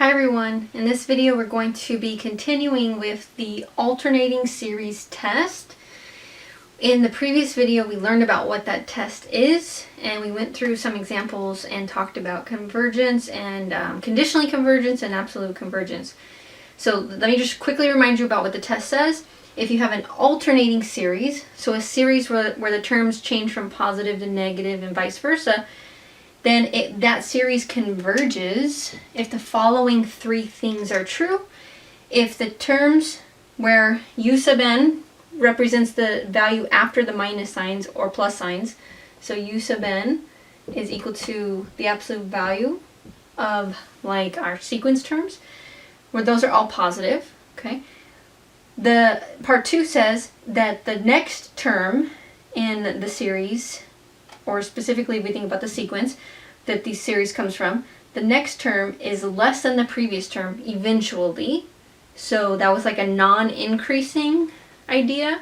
Hi everyone, in this video we're going to be continuing with the alternating series test. In the previous video we learned about what that test is, and we went through some examples and talked about convergence and conditionally convergence and absolute convergence. So let me just quickly remind you about what the test says. If you have an alternating series, so a series where the terms change from positive to negative and vice versa, then that series converges if the following three things are true. If the terms where u sub n represents the value after the minus signs or plus signs, so u sub n is equal to the absolute value of like our sequence terms, where those are all positive, okay? The part 2 says that the next term in the series, or specifically if we think about the sequence that the series comes from, the next term is less than the previous term eventually. So that was like a non-increasing idea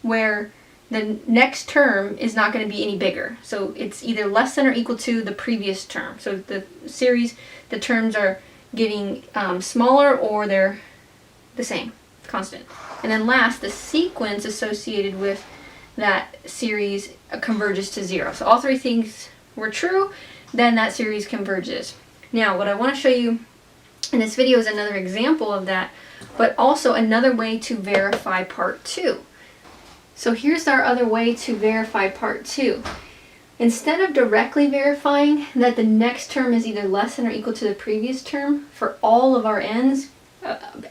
where the next term is not going to be any bigger. So it's either less than or equal to the previous term. So the series, the terms are getting smaller or they're the same, constant. And then last, the sequence associated with that series converges to 0. So all three things were true, then that series converges. Now what I want to show you in this video is another example of that, but also another way to verify part 2. So here's our other way to verify part 2. Instead of directly verifying that the next term is either less than or equal to the previous term for all of our n's,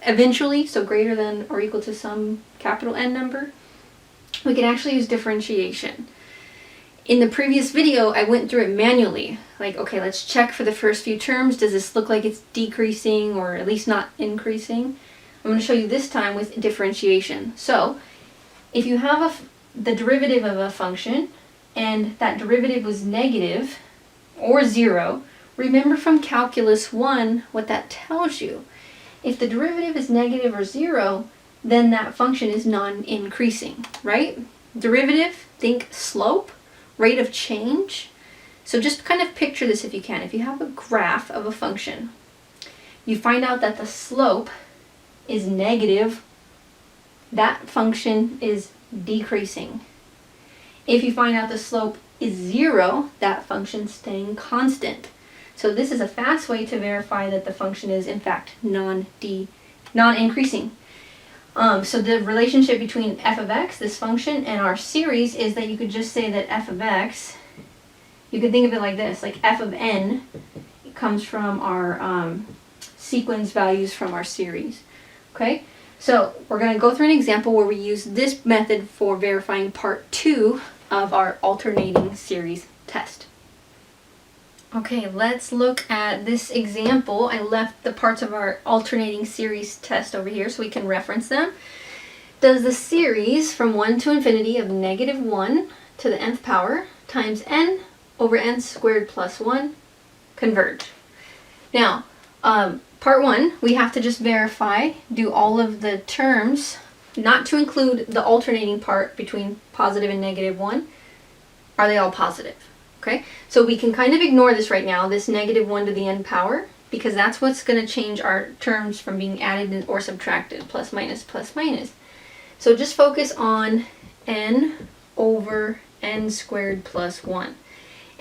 eventually, so greater than or equal to some capital N number, we can actually use differentiation. In the previous video, I went through it manually. Like, okay, let's check for the first few terms. Does this look like it's decreasing or at least not increasing? I'm going to show you this time with differentiation. So, if you have the derivative of a function and that derivative was negative or 0, remember from calculus 1 what that tells you. If the derivative is negative or 0, then that function is non-increasing, right? Derivative, think slope, rate of change. So just kind of picture this if you can. If you have a graph of a function, you find out that the slope is negative, that function is decreasing. If you find out the slope is 0, that function's staying constant. So this is a fast way to verify that the function is in fact non-increasing. So the relationship between f of x, this function, and our series is that you could just say that f of x, you could think of it like this, like f of n comes from our sequence values from our series. Okay, so we're going to go through an example where we use this method for verifying part 2 of our alternating series test. Okay, let's look at this example. I left the parts of our alternating series test over here so we can reference them. Does the series from 1 to infinity of negative 1 to the nth power times n over n squared plus 1 converge? Now, part 1, we have to just verify, do all of the terms, not to include the alternating part between positive and negative 1, are they all positive? Okay, so we can kind of ignore this right now, this negative 1 to the n power, because that's what's going to change our terms from being added or subtracted, plus minus plus minus. So just focus on n over n squared plus 1.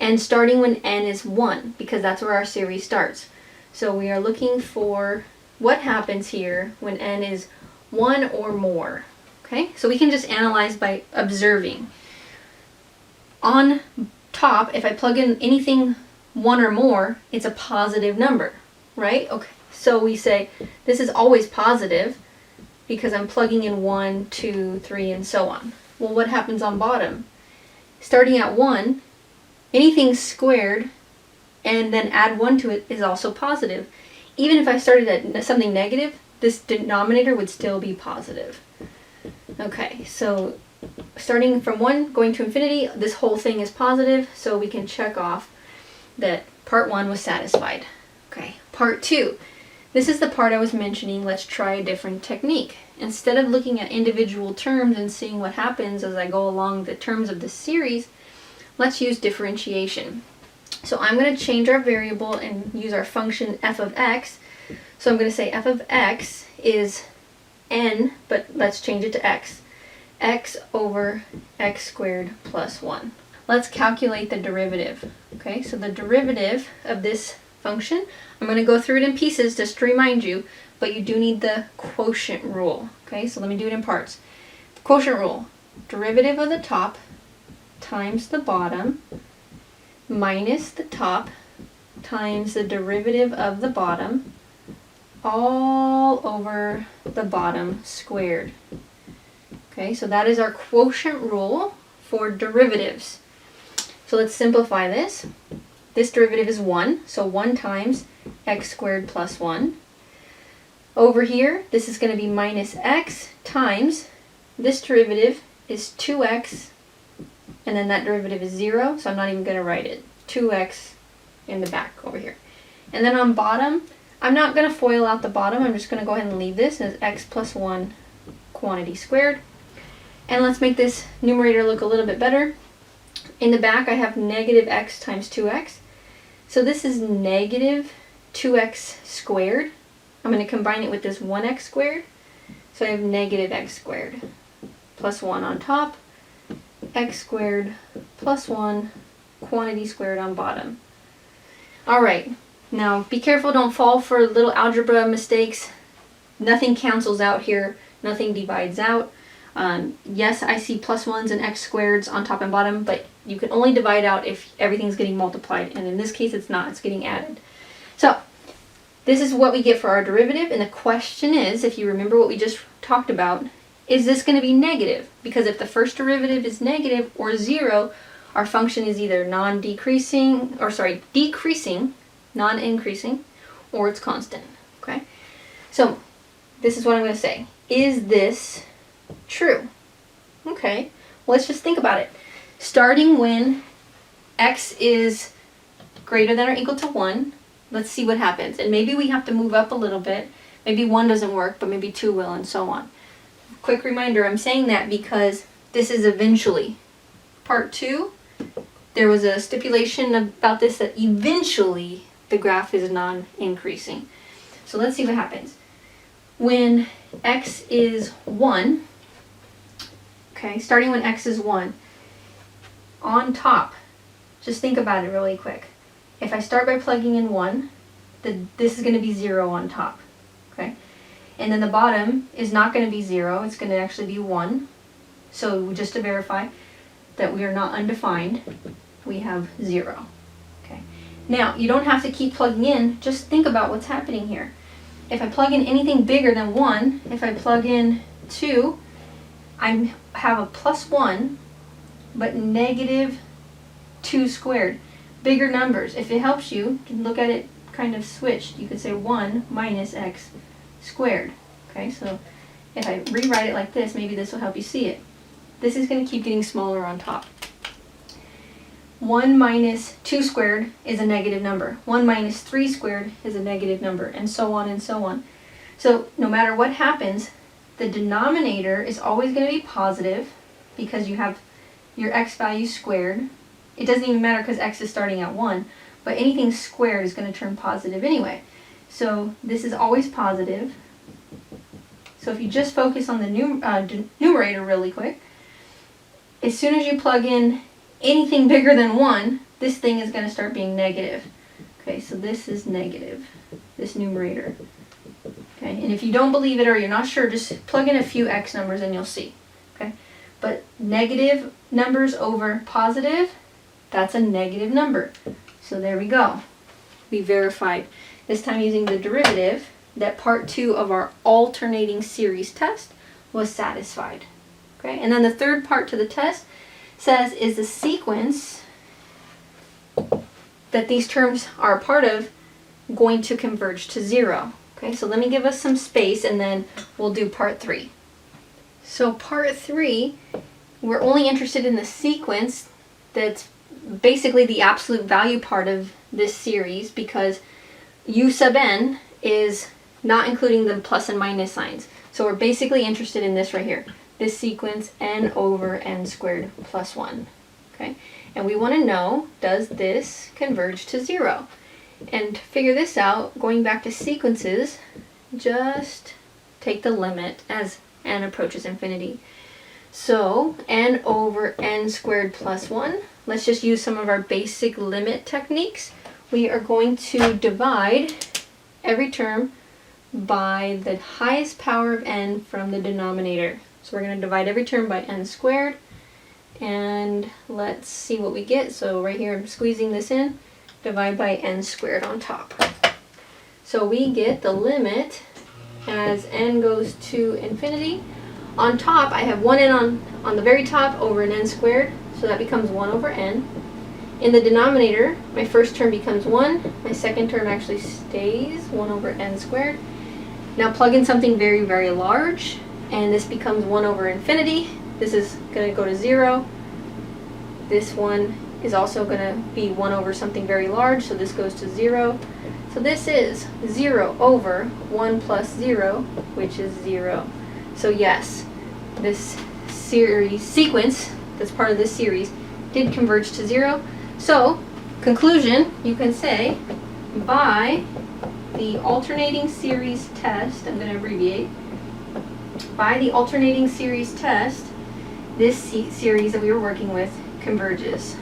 And starting when n is 1, because that's where our series starts. So we are looking for what happens here when n is 1 or more. Okay, so we can just analyze by observing. On top, if I plug in anything 1 or more, it's a positive number, right? Okay, so we say this is always positive because I'm plugging in 1, 2, 3, and so on. Well, what happens on bottom? Starting at 1, anything squared and then add 1 to it is also positive. Even if I started at something negative, this denominator would still be positive. Okay, so starting from 1 going to infinity, this whole thing is positive, so we can check off that part 1 was satisfied. Okay, part 2. This is the part I was mentioning. Let's try a different technique. Instead of looking at individual terms and seeing what happens as I go along the terms of the series, let's use differentiation. So I'm going to change our variable and use our function f of x So I'm going to say f of x is n, but let's change it to x. X over x squared plus 1. Let's calculate the derivative. Okay, so the derivative of this function, I'm going to go through it in pieces just to remind you, but you do need the quotient rule. Okay, so let me do it in parts. Quotient rule, derivative of the top times the bottom minus the top times the derivative of the bottom all over the bottom squared. Okay, so that is our quotient rule for derivatives. So let's simplify this. This derivative is 1, so 1 times x squared plus 1. Over here, this is going to be minus x times, this derivative is 2x, and then that derivative is 0, so I'm not even going to write it. 2x in the back over here. And then on bottom, I'm not going to FOIL out the bottom, I'm just going to go ahead and leave this as x plus 1 quantity squared. And let's make this numerator look a little bit better. In the back I have negative x times 2x. So this is negative 2x squared. I'm going to combine it with this 1x squared. So I have negative x squared plus 1 on top, x squared plus 1 quantity squared on bottom. Alright, now be careful, don't fall for little algebra mistakes. Nothing cancels out here, nothing divides out. Yes, I see plus 1s and x squareds on top and bottom, but you can only divide out if everything's getting multiplied, and in this case it's not, it's getting added. So, this is what we get for our derivative, and the question is, if you remember what we just talked about, is this going to be negative? Because if the first derivative is negative or 0, our function is either decreasing, non-increasing, or it's constant. Okay? So, this is what I'm going to say. Is this true? Okay, well, let's just think about it. Starting when x is greater than or equal to 1, let's see what happens. And maybe we have to move up a little bit. Maybe 1 doesn't work, but maybe 2 will, and so on. Quick reminder, I'm saying that because this is eventually. Part 2, there was a stipulation about this that eventually the graph is non-increasing. So let's see what happens. When x is 1, okay, starting when x is 1, on top, just think about it really quick. If I start by plugging in 1, this is going to be 0 on top, okay? And then the bottom is not going to be 0, it's going to actually be 1. So just to verify that we are not undefined, we have 0, okay? Now, you don't have to keep plugging in, just think about what's happening here. If I plug in anything bigger than 1, if I plug in 2, I have a plus 1, but negative 2 squared. Bigger numbers. If it helps you, look at it kind of switched. You could say 1 minus x squared. Okay, so if I rewrite it like this, maybe this will help you see it. This is going to keep getting smaller on top. 1 minus 2 squared is a negative number. 1 minus 3 squared is a negative number, and so on and so on. So no matter what happens, the denominator is always going to be positive because you have your x value squared. It doesn't even matter because x is starting at 1, but anything squared is going to turn positive anyway. So this is always positive. So if you just focus on the numerator really quick, as soon as you plug in anything bigger than 1, this thing is going to start being negative. Okay, so this is negative, this numerator. Okay, and if you don't believe it or you're not sure, just plug in a few x numbers and you'll see. Okay, but negative numbers over positive, that's a negative number. So there we go. We verified, this time using the derivative, that part 2 of our alternating series test was satisfied. Okay, and then the third part to the test says, is the sequence that these terms are a part of going to converge to 0? Okay, so let me give us some space and then we'll do part 3. So part 3, we're only interested in the sequence that's basically the absolute value part of this series, because u sub n is not including the plus and minus signs. So we're basically interested in this right here. This sequence n over n squared plus 1. Okay? And we want to know, does this converge to 0? And to figure this out, going back to sequences, just take the limit as n approaches infinity. So n over n squared plus 1, let's just use some of our basic limit techniques. We are going to divide every term by the highest power of n from the denominator. So we're going to divide every term by n squared, and let's see what we get. So right here I'm squeezing this in, divide by n squared on top. So we get the limit as n goes to infinity. On top I have 1n on the very top over an n squared, so that becomes 1 over n. In the denominator, my first term becomes 1, my second term actually stays 1 over n squared. Now plug in something very, very large, and this becomes 1 over infinity. This is going to go to 0. This one is also going to be 1 over something very large, so this goes to 0. So this is 0 over 1 plus 0, which is 0. So yes, this sequence that's part of this series did converge to 0. So, conclusion, you can say, by the alternating series test, I'm going to abbreviate, by the alternating series test, this series that we were working with converges.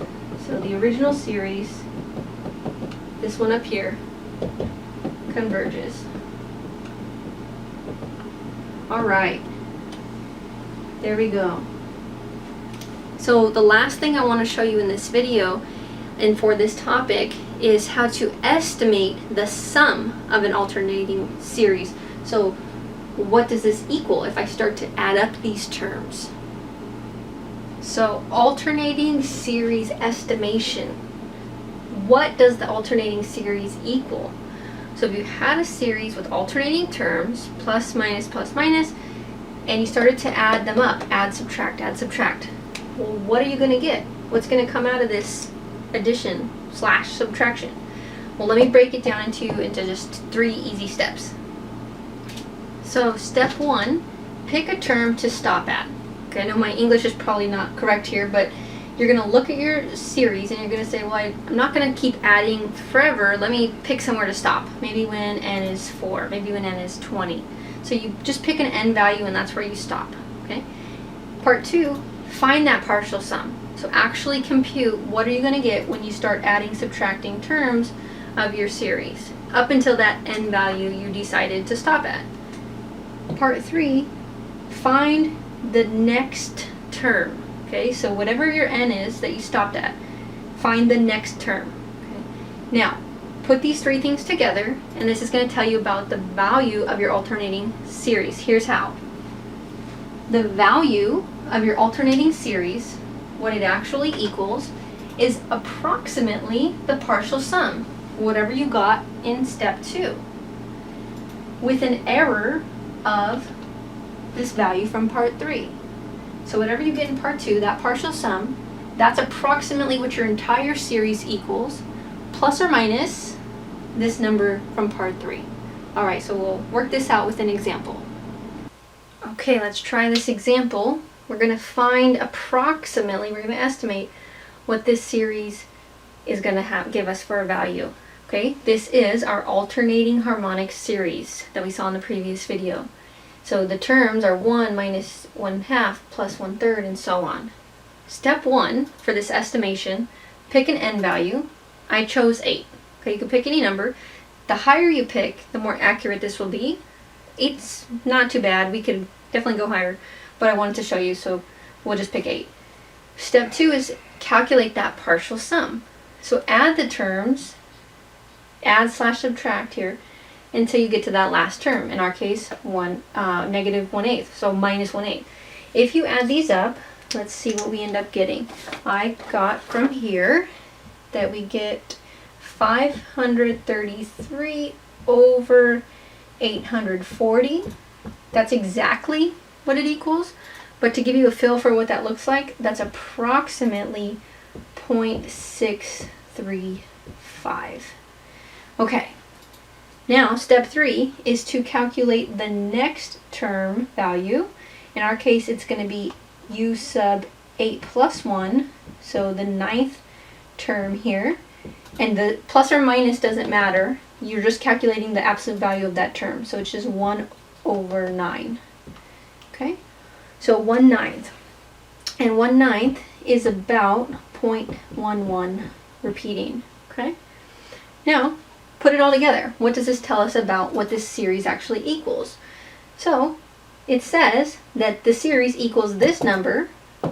So the original series, this one up here, converges. Alright, there we go. So the last thing I want to show you in this video and for this topic is how to estimate the sum of an alternating series. So what does this equal if I start to add up these terms? So alternating series estimation. What does the alternating series equal? So if you had a series with alternating terms, plus, minus, and you started to add them up, add, subtract, well, what are you going to get? What's going to come out of this addition / subtraction? Well, let me break it down into just 3 easy steps. So step 1, pick a term to stop at. Okay, I know my English is probably not correct here, but you're going to look at your series and you're going to say, well, I'm not going to keep adding forever. Let me pick somewhere to stop. Maybe when n is 4, maybe when n is 20. So you just pick an n value and that's where you stop. Okay. Part 2, find that partial sum. So actually compute what are you going to get when you start adding, subtracting terms of your series up until that n value you decided to stop at. Part 3, find the next term. Okay, so whatever your n is that you stopped at, find the next term. Okay? Now, put these 3 things together, and this is going to tell you about the value of your alternating series. Here's how. The value of your alternating series, what it actually equals, is approximately the partial sum, whatever you got in step 2, with an error of this value from part 3. So whatever you get in part 2, that partial sum, that's approximately what your entire series equals, plus or minus this number from part 3. Alright, so we'll work this out with an example. Okay, let's try this example. We're going to find approximately, we're going to estimate what this series is going to give us for a value. Okay, this is our alternating harmonic series that we saw in the previous video. So the terms are 1 minus 1/2 plus 1/3 and so on. Step 1 for this estimation, pick an n value. I chose 8. Okay, you can pick any number. The higher you pick, the more accurate this will be. 8's not too bad. We could definitely go higher, but I wanted to show you, so we'll just pick 8. Step 2 is calculate that partial sum. So add the terms, add / subtract here, until you get to that last term. In our case, negative 1/8, so minus 1/8. If you add these up, let's see what we end up getting. I got from here that we get 533 over 840. That's exactly what it equals, but to give you a feel for what that looks like, that's approximately 0.635. Okay. Now, step 3 is to calculate the next term value. In our case, it's going to be u sub 8 plus 1, so the 9th term here. And the plus or minus doesn't matter. You're just calculating the absolute value of that term. So it's just 1 over 9. Okay? So 1/9. And 1/9 is about 0.11 repeating. Okay? Now, put it all together. What does this tell us about what this series actually equals? So, it says that the series equals this number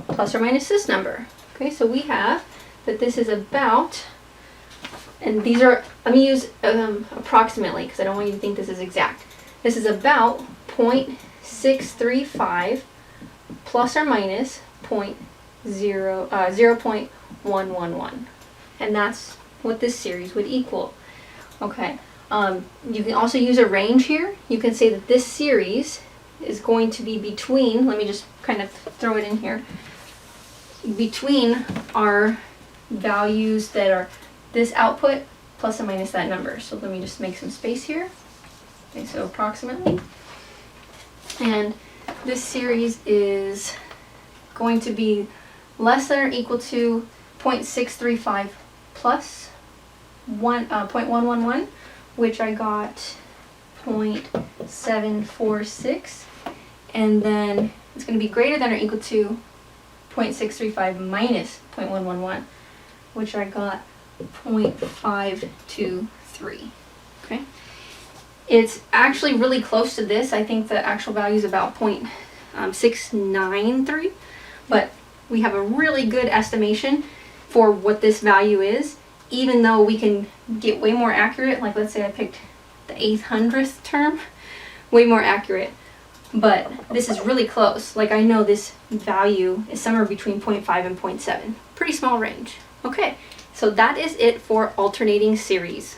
plus or minus this number. Okay, so we have that this is about, and these are, I'm going to use approximately because I don't want you to think this is exact. This is about 0.635 plus or minus 0.111. And that's what this series would equal. Okay, you can also use a range here. You can say that this series is going to be between, let me just kind of throw it in here, between our values that are this output plus or minus that number. So let me just make some space here. Okay, so approximately. And this series is going to be less than or equal to 0.635 plus 0.111, which I got 0.746, and then it's going to be greater than or equal to 0.635 minus 0.111, which I got 0.523. Okay, it's actually really close to this. I think the actual value is about 0.693, but we have a really good estimation for what this value is, even though we can get way more accurate. Like, let's say I picked the 800th term, way more accurate, but this is really close. Like, I know this value is somewhere between 0.5 and 0.7, pretty small range. Okay, so that is it for alternating series.